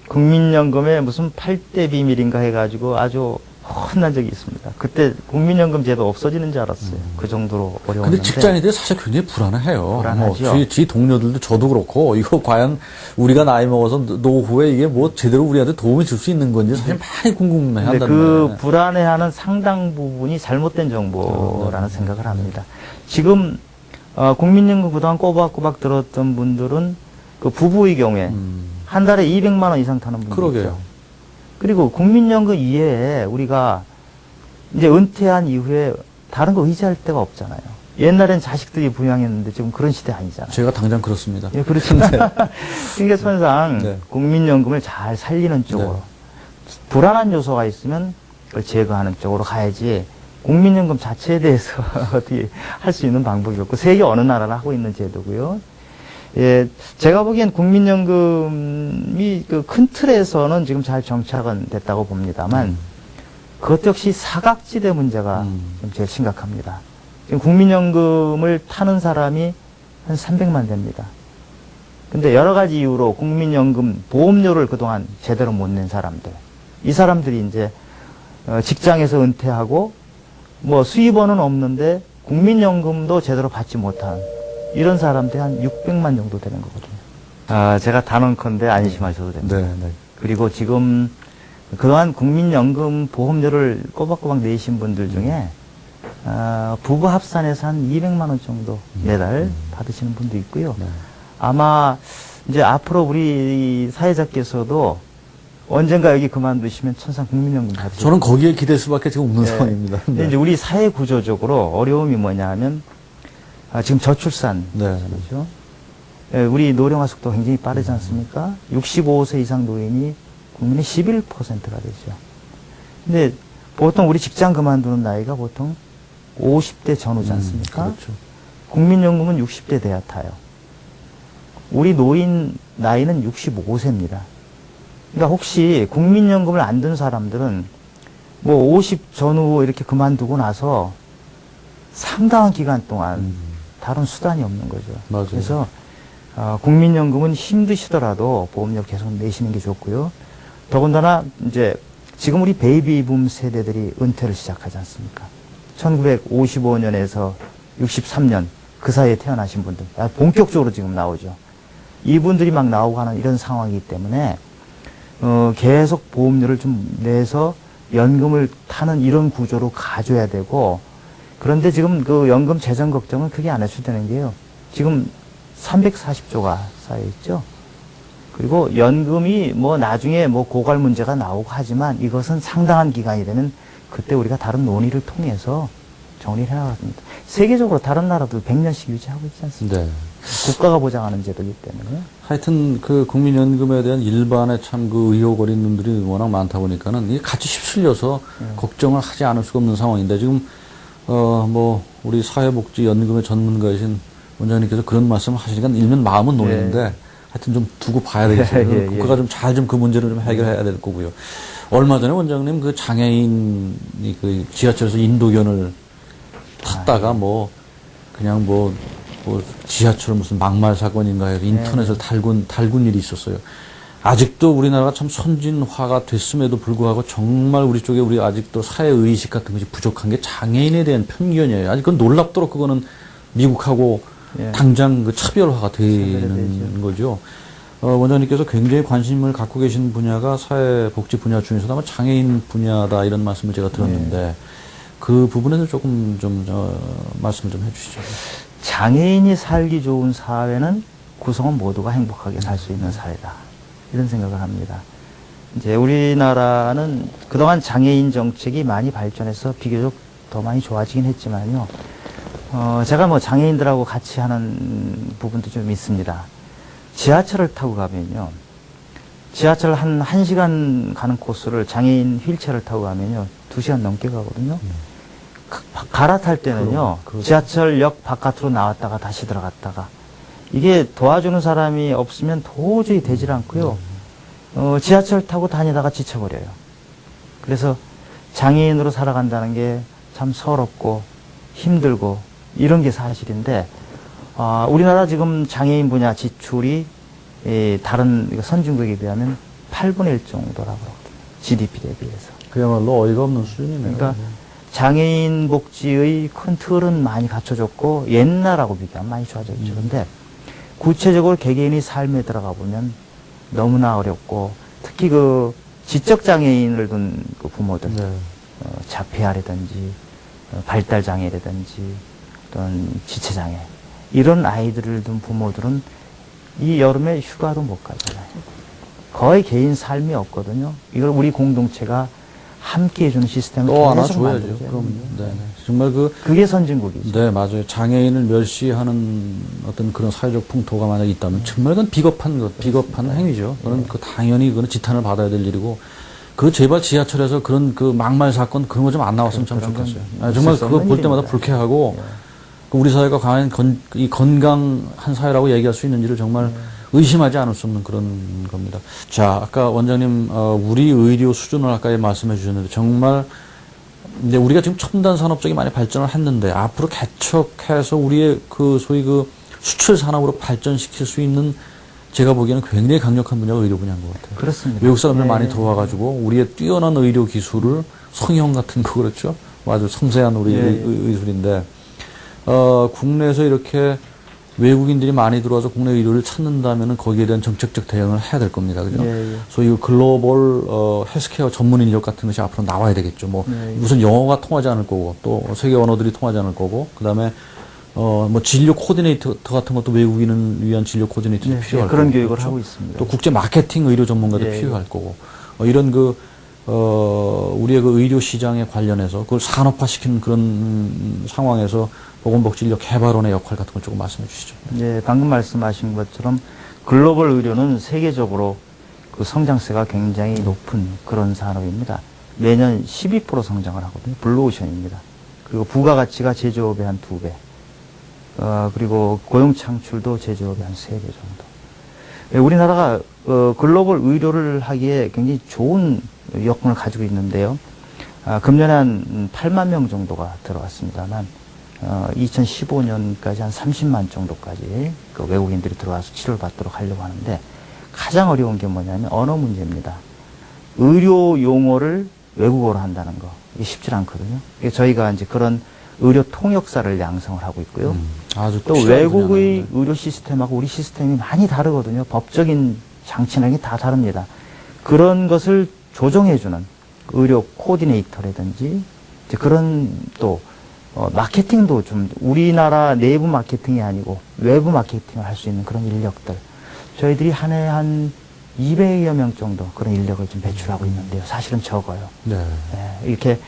국민연금에 무슨 8대 비밀인가 해가지고 아주 혼난 적이 있습니다. 그때 국민연금 제도 없어지는 줄 알았어요. 그 정도로 어려웠는데. 근데 직장인들이 사실 굉장히 불안해해요. 불안하죠. 뭐 지 동료들도 저도 그렇고 이거 과연 우리가 나이 먹어서 노후에 이게 뭐 제대로 우리한테 도움이 줄 수 있는 건지 사실 많이 궁금해한단 근데 말이에요. 그 불안해하는 상당 부분이 잘못된 정보라는 생각을 합니다. 지금 국민연금 그동안 꼬박꼬박 들었던 분들은 그 부부의 경우에 한 달에 200만 원 이상 타는 분들 그러게요. 있죠. 그리고 국민연금 이외에 우리가 이제 은퇴한 이후에 다른 거 의지할 데가 없잖아요. 옛날엔 자식들이 부양했는데 지금 그런 시대 아니잖아요. 제가 당장 그렇습니다. 예, 그렇습니다. 그러니까 선상 네. 국민연금을 잘 살리는 쪽으로 네. 불안한 요소가 있으면 그걸 제거하는 쪽으로 가야지 국민연금 자체에 대해서 어떻게 할 수 있는 방법이 없고 세계 어느 나라나 하고 있는 제도고요. 예, 제가 보기엔 국민연금이 그 큰 틀에서는 지금 잘 정착은 됐다고 봅니다만 그것 역시 사각지대 문제가 좀 제일 심각합니다. 지금 국민연금을 타는 사람이 한 300만 됩니다. 근데 여러 가지 이유로 국민연금 보험료를 그동안 제대로 못 낸 사람들, 이 사람들이 이제 직장에서 은퇴하고 뭐 수입원은 없는데 국민연금도 제대로 받지 못한 이런 사람들이 한 600만 정도 되는 거거든요. 제가 단언컨대 안심하셔도 됩니다. 네, 네. 그리고 지금 그동안 국민연금 보험료를 꼬박꼬박 내신 분들 중에 부부 합산해서 한 200만 원 정도 매달 받으시는 분도 있고요. 네. 아마 이제 앞으로 우리 사회자께서도 언젠가 여기 그만두시면 천상 국민연금 받으실 저는 거기에 기댈 수밖에 지금 없는 네. 상황입니다. 근데 네. 이제 우리 사회 구조적으로 어려움이 뭐냐 하면 지금 저출산 네. 그렇죠. 예, 우리 노령화 속도가 굉장히 빠르지 않습니까? 65세 이상 노인이 국민의 11%가 되죠. 근데 보통 우리 직장 그만두는 나이가 보통 50대 전후지 않습니까? 그렇죠. 국민연금은 60대 돼야 타요. 우리 노인 나이는 65세입니다. 그러니까 혹시 국민연금을 안 든 사람들은 뭐 50 전후 이렇게 그만두고 나서 상당한 기간 동안 다른 수단이 없는 거죠. 맞아요. 그래서 국민연금은 힘드시더라도 보험료 계속 내시는 게 좋고요. 더군다나 이제 지금 우리 베이비붐 세대들이 은퇴를 시작하지 않습니까? 1955년에서 63년 그 사이에 태어나신 분들 본격적으로 지금 나오죠. 이분들이 막 나오고 하는 이런 상황이기 때문에 계속 보험료를 좀 내서 연금을 타는 이런 구조로 가져야 되고 그런데 지금 그 연금 재정 걱정은 크게 안 해도 되는 게요. 지금 340조가 쌓여있죠. 그리고 연금이 뭐 나중에 뭐 고갈 문제가 나오고 하지만 이것은 상당한 기간이 되면 그때 우리가 다른 논의를 통해서 정리를 해나갑니다. 세계적으로 다른 나라도 100년씩 유지하고 있지 않습니까? 네. 국가가 보장하는 제도이기 때문에. 하여튼 그 국민연금에 대한 일반의 참 그 의혹 어린 놈들이 워낙 많다 보니까는 이게 같이 휩쓸려서 걱정을 하지 않을 수가 없는 상황인데 지금 뭐 우리 사회복지연금의 전문가이신 원장님께서 그런 말씀을 하시니까 일면 마음은 놓이는데 하여튼 좀 두고 봐야 되겠어요. 예, 예. 국가가 좀 잘 좀 그 문제를 좀 해결해야 될 거고요. 얼마 전에 원장님 그 장애인이 그 지하철에서 인도견을 탔다가 뭐 그냥 뭐 지하철 무슨 막말 사건인가 해서 인터넷을 달군 일이 있었어요. 아직도 우리나라가 참 선진화가 됐음에도 불구하고 정말 우리 쪽에 우리 아직도 사회의식 같은 것이 부족한 게 장애인에 대한 편견이에요. 아직 그건 놀랍도록 그거는 미국하고 예. 당장 그 차별화가 되는 차별화되죠. 거죠. 원장님께서 굉장히 관심을 갖고 계신 분야가 사회복지 분야 중에서도 아마 장애인 분야다 이런 말씀을 제가 들었는데 그 부분에서 조금 좀 말씀을 좀 해주시죠. 장애인이 살기 좋은 사회는 구성원 모두가 행복하게 살 수 있는 사회다. 이런 생각을 합니다. 이제 우리나라는 그동안 장애인 정책이 많이 발전해서 비교적 더 많이 좋아지긴 했지만요. 제가 뭐 장애인들하고 같이 하는 부분도 좀 있습니다. 지하철을 타고 가면요. 지하철 한 1시간 가는 코스를 장애인 휠체어를 타고 가면요. 2시간 넘게 가거든요. 갈아탈 때는요, 지하철역 바깥으로 나왔다가 다시 들어갔다가, 이게 도와주는 사람이 없으면 도저히 되질 않고요. 지하철 타고 다니다가 지쳐버려요. 그래서 장애인으로 살아간다는 게 참 서럽고 힘들고 이런 게 사실인데, 우리나라 지금 장애인 분야 지출이 다른 선진국에 비하면 8분의 1 정도라고 그러거든요. GDP 대비해서. 그야말로 어이가 없는 수준이네요. 그러니까 장애인 복지의 큰 틀은 많이 갖춰졌고 옛날하고 비교하면 많이 좋아졌죠. 그런데 구체적으로 개개인의 삶에 들어가 보면 너무나 어렵고, 특히 그 지적 장애인을 둔 그 부모들, 네. 자폐아라든지 발달 장애라든지 또는 지체 장애, 이런 아이들을 둔 부모들은 이 여름에 휴가도 못 가잖아요. 거의 개인 삶이 없거든요. 이걸 우리 공동체가 함께 해주는 시스템을 또 하나 계속 줘야죠. 만들어야 그럼요. 됩니다. 네. 정말 그게 선진국이죠. 네, 맞아요. 장애인을 멸시하는 어떤 그런 사회적 풍토가 만약 있다면 정말 그건 비겁한 행위죠. 그건 그 당연히 그건 지탄을 받아야 될 일이고, 그 제발 지하철에서 그런 그 막말 사건 그런 거 좀 안 나왔으면 참 그런 건 좋겠어요. 정말 있을 수 그거 없는 볼 때마다 일입니다. 불쾌하고, 그 우리 사회가 과연 이 건강한 사회라고 얘기할 수 있는지를 정말 의심하지 않을 수 없는 그런 겁니다. 자, 아까 원장님, 우리 의료 수준을 아까 말씀해 주셨는데, 정말, 근데 우리가 지금 첨단 산업 쪽이 많이 발전을 했는데, 앞으로 개척해서 우리의 그 소위 그 수출 산업으로 발전시킬 수 있는, 제가 보기에는 굉장히 강력한 분야가 의료 분야인 것 같아요. 그렇습니다. 외국 사람들 네. 많이 들어와가지고, 우리의 뛰어난 의료 기술을, 성형 같은 거 그렇죠? 아주 섬세한 우리 네. 의술인데, 국내에서 이렇게 외국인들이 많이 들어와서 국내 의료를 찾는다면은 거기에 대한 정책적 대응을 해야 될 겁니다. 그죠? 예, 예. 소위 글로벌 헬스케어 전문 인력 같은 것이 앞으로 나와야 되겠죠. 뭐 예, 예. 우선 영어가 통하지 않을 거고, 또 세계 언어들이 통하지 않을 거고, 그다음에 뭐 진료 코디네이터 같은 것도 외국인을 위한 진료 코디네이터도 네, 필요할 그런 거고, 교육을 그렇죠? 하고 있습니다. 또 국제 마케팅 의료 전문가도 예, 예. 필요할 거고, 이런 우리의 그 의료 시장에 관련해서 그걸 산업화시키는 그런 상황에서 보건복지인력 개발원의 역할 같은 걸 조금 말씀해 주시죠. 네, 방금 말씀하신 것처럼 글로벌 의료는 세계적으로 그 성장세가 굉장히 높은 그런 산업입니다. 매년 12% 성장을 하거든요. 블루오션입니다. 그리고 부가가치가 제조업의 한 2배. 그리고 고용 창출도 제조업의 한 3배 정도. 예, 우리나라가 글로벌 의료를 하기에 굉장히 좋은 여건을 가지고 있는데요. 금년에 한 8만 명 정도가 들어왔습니다만, 2015년까지 한 30만 정도까지 그 외국인들이 들어와서 치료를 받도록 하려고 하는데, 가장 어려운 게 뭐냐면 언어 문제입니다. 의료 용어를 외국어로 한다는 거, 이게 쉽지 않거든요. 저희가 이제 그런 의료 통역사를 양성을 하고 있고요. 아주 또 필요한 외국의 분야네요. 의료 시스템하고 우리 시스템이 많이 다르거든요. 법적인 장치나 이게 다 다릅니다. 그런 것을 조정해주는 의료 코디네이터라든지, 이제 그런 또 마케팅도 좀 우리나라 내부 마케팅이 아니고 외부 마케팅을 할 수 있는 그런 인력들, 저희들이 한 해 한 200여 명 정도 그런 인력을 좀 배출하고 있는데요. 사실은 적어요. 네. 예, 이렇게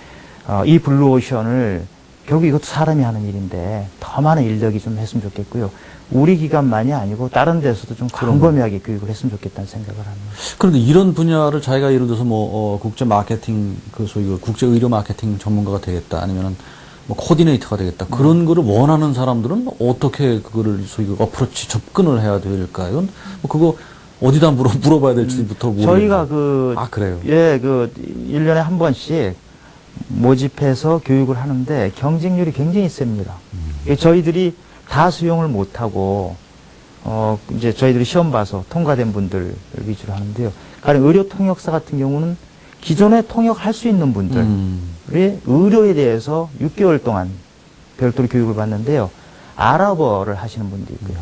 이 블루오션을, 결국 이것도 사람이 하는 일인데 더 많은 인력이 좀 했으면 좋겠고요. 우리 기관만이 아니고 다른 데서도 좀 광범위하게 교육을 했으면 좋겠다는 생각을 합니다. 그런데 이런 분야를 자기가 예를 들어서 뭐 국제 마케팅, 그 소위 그 국제 의료 마케팅 전문가가 되겠다, 아니면은 뭐 코디네이터가 되겠다, 그런 거를 원하는 사람들은 어떻게 그거를 소위 그 어프로치 접근을 해야 될까요? 뭐 그거 어디다 물어봐야 될지부터 저희가 그래요. 예, 1년에 한 번씩 모집해서 교육을 하는데 경쟁률이 굉장히 셉니다. 저희들이 다 수용을 못하고, 이제 저희들이 시험 봐서 통과된 분들 위주로 하는데요. 가령 의료 통역사 같은 경우는 기존에 통역할 수 있는 분들의 의료에 대해서 6개월 동안 별도로 교육을 받는데요. 아랍어를 하시는 분도 있고요.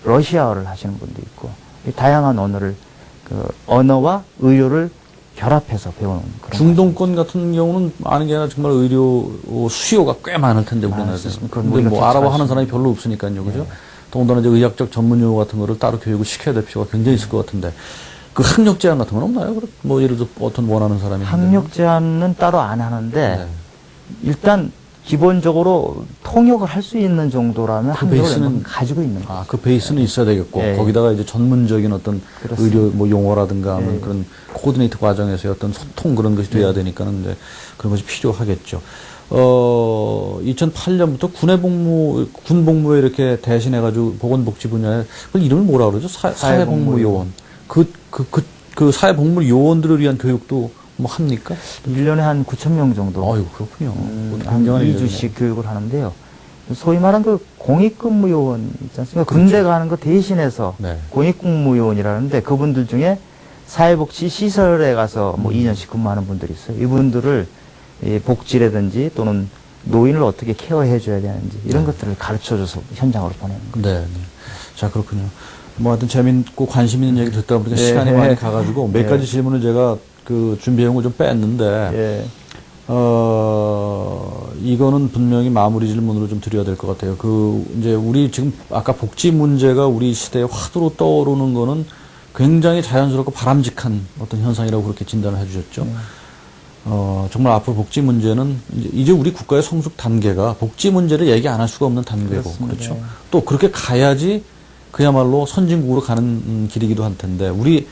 러시아어를 하시는 분도 있고, 다양한 언어와 의료를 결합해서 배우는 그런. 중동권 같은 경우는 아는 게 아니라 정말 의료 수요가 꽤 많을 텐데, 우리나라에서. 맞습니다. 근데 뭐 우리가 아랍어 쫓아갈 하는 수 사람이 별로 없으니까요, 그죠? 더군다나 이제 의학적 전문 용어 같은 거를 따로 교육을 시켜야 될 필요가 굉장히 있을 것 같은데, 그 학력 제한 같은 건 없나요? 뭐 예를 들어 어떤 원하는 사람이. 학력 제한은 따로 안 하는데, 네. 일단 기본적으로 통역을 할 수 있는 정도라면 그 학력을 베이스는 가지고 있는 거예요. 그 베이스는 있어야 되겠고, 예. 거기다가 이제 전문적인 어떤 그렇습니다. 의료 뭐 용어라든가 하는 예. 그런 코디네이터 과정에서의 어떤 소통 그런 것이 돼야 되니까는 이제 그런 것이 필요하겠죠. 2008년부터 군 복무에 이렇게 대신해가지고 보건복지 분야에, 그걸 이름을 뭐라 그러죠? 사회복무요원. 그 사회복무 요원들을 위한 교육도 뭐 합니까? 1년에 한 9,000명 정도. 아유, 그렇군요. 한 굉장한 2주씩 교육을 하는데요. 소위 말하는 그 공익근무요원 있지 않습니까? 군대 가는 거 대신해서 네. 공익근무요원이라는데 그분들 중에 사회복지 시설에 가서 뭐 2년씩 근무하는 분들이 있어요. 이분들을 이 복지라든지 또는 노인을 어떻게 케어해 줘야 되는지 이런 것들을 가르쳐 줘서 현장으로 보내는 거예요. 네. 네. 자, 그렇군요. 뭐 하여튼 재밌고 관심 있는 얘기 듣다 보니까 네. 시간이 많이 가가지고 몇 네. 가지 질문을 제가 그 준비해온 걸 좀 뺐는데, 예. 이거는 분명히 마무리 질문으로 좀 드려야 될 것 같아요. 이제 우리 지금 아까 복지 문제가 우리 시대에 화두로 떠오르는 거는 굉장히 자연스럽고 바람직한 어떤 현상이라고 그렇게 진단을 해주셨죠. 정말 앞으로 복지 문제는 이제 우리 국가의 성숙 단계가 복지 문제를 얘기 안 할 수가 없는 단계고, 그렇습니다. 그렇죠. 또 그렇게 가야지 그야말로 선진국으로 가는 길이기도 할 텐데, 우리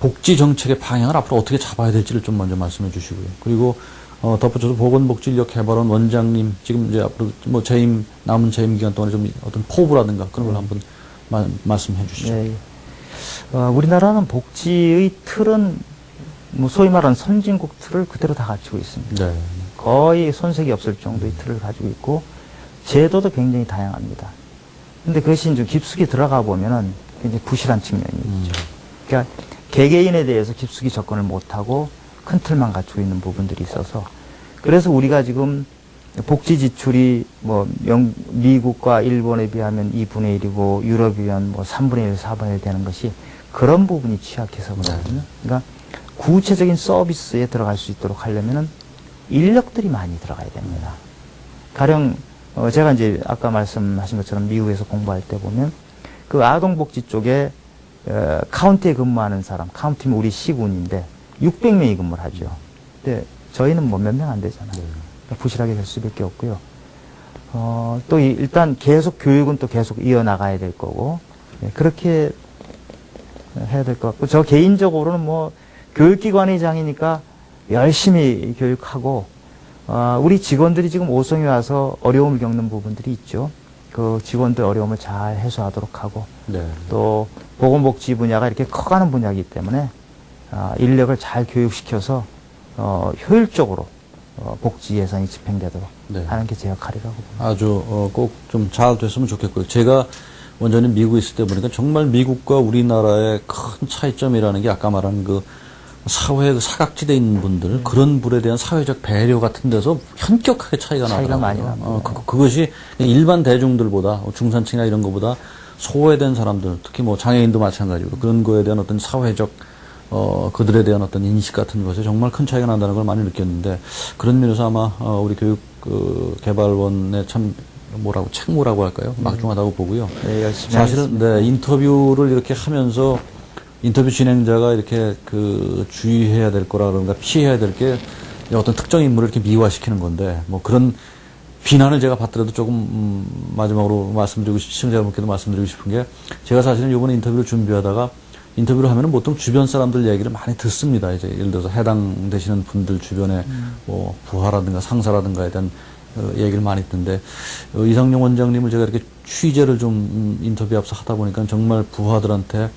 복지 정책의 방향을 앞으로 어떻게 잡아야 될지를 좀 먼저 말씀해 주시고요. 그리고 덧붙여서 보건복지인력개발원 원장님, 지금 이제 앞으로 뭐 남은 재임 기간 동안에 좀 어떤 포부라든가 그런 걸 한번 말씀해 주시죠. 네. 우리나라는 복지의 틀은 뭐 소위 말하는 선진국 틀을 그대로 다 갖추고 있습니다. 네. 거의 손색이 없을 정도의 틀을 가지고 있고 제도도 굉장히 다양합니다. 근데 그것이 이제 깊숙이 들어가 보면은 굉장히 부실한 측면이 있죠. 그러니까 개개인에 대해서 깊숙이 접근을 못하고 큰 틀만 갖추고 있는 부분들이 있어서 그래서 우리가 지금 복지 지출이 뭐 미국과 일본에 비하면 2분의 1이고 유럽에 비하면 뭐 3분의 1, 4분의 1 되는 것이 그런 부분이 취약해서 그렇거든요. 그러니까 구체적인 서비스에 들어갈 수 있도록 하려면은 인력들이 많이 들어가야 됩니다. 가령 제가 이제 아까 말씀하신 것처럼 미국에서 공부할 때 보면 그 아동복지 쪽에 카운티에 근무하는 사람, 카운티면 우리 시군인데 600명이 근무를 하죠. 근데 저희는 뭐 몇 명 안 되잖아요. 그러니까 부실하게 될 수밖에 없고요. 또 일단 계속 교육은 또 계속 이어나가야 될 거고, 그렇게 해야 될 것 같고, 저 개인적으로는 뭐 교육기관의장이니까 열심히 교육하고, 우리 직원들이 지금 오송에 와서 어려움을 겪는 부분들이 있죠. 그 직원들 어려움을 잘 해소하도록 하고, 네. 또 보건복지 분야가 이렇게 커가는 분야이기 때문에 인력을 잘 교육시켜서 효율적으로 복지 예산이 집행되도록 네. 하는 게 제 역할이라고 봅니다. 아주 꼭 좀 잘 됐으면 좋겠고요. 제가 원전히 미국에 있을 때 보니까 정말 미국과 우리나라의 큰 차이점이라는 게 아까 말한 그 사회 사각지대에 있는 분들, 그런 분에 대한 사회적 배려 같은 데서 현격하게 차이가 나더라고요. 많이 납니다. 그것이 일반 대중들보다 중산층이나 이런 것보다 소외된 사람들, 특히 뭐 장애인도 마찬가지고 그런 거에 대한 어떤 사회적 그들에 대한 어떤 인식 같은 것에 정말 큰 차이가 난다는 걸 많이 느꼈는데, 그런 면에서 아마 우리 교육개발원의 참 책무라고 할까요? 막중하다고 보고요. 네, 열심히 사실은 하겠습니다. 인터뷰를 이렇게 하면서 인터뷰 진행자가 이렇게 주의해야 될 거라 그런가 피해야 될 게 어떤 특정 인물을 이렇게 미화시키는 건데, 뭐 그런 비난을 제가 받더라도 조금 마지막으로 시청자분께도 말씀드리고 싶은 게, 제가 사실은 이번에 인터뷰를 준비하다가 인터뷰를 하면은 보통 주변 사람들 얘기를 많이 듣습니다. 이제 예를 들어서 해당되시는 분들 주변에 뭐 부하라든가 상사라든가에 대한 얘기를 많이 듣는데, 이상용 원장님을 제가 이렇게 취재를 좀 인터뷰 앞서 하다 보니까 정말 부하들한테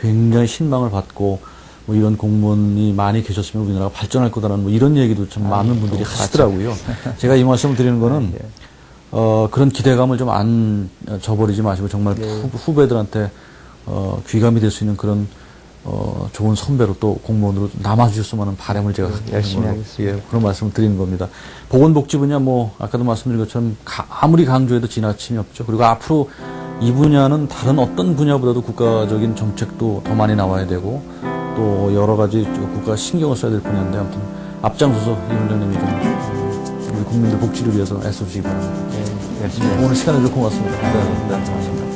굉장히 신망을 받고, 뭐 이런 공무원이 많이 계셨으면 우리나라가 발전할 거다라는 뭐 이런 얘기도 참 많은 분들이 하시더라고요. 제가 이 말씀을 드리는 거는 그런 기대감을 좀 안 저버리지 마시고 정말 후배들한테 귀감이 될 수 있는 그런 좋은 선배로 또 공무원으로 남아주셨으면 하는 바람을 제가 열심히 걸로, 하겠습니다. 예, 그런 말씀을 드리는 겁니다. 보건복지 분야 뭐 아까도 말씀드린 것처럼 아무리 강조해도 지나침이 없죠. 그리고 앞으로 이 분야는 다른 어떤 분야보다도 국가적인 정책도 더 많이 나와야 되고, 또 여러 가지 국가가 신경을 써야 될 분야인데, 아무튼 앞장서서 이 원장님이 좀 우리 국민들 복지를 위해서 애써주시기 바랍니다. 열심히 오늘 시간을 주셔서 고맙습니다. 네, 고맙습니다.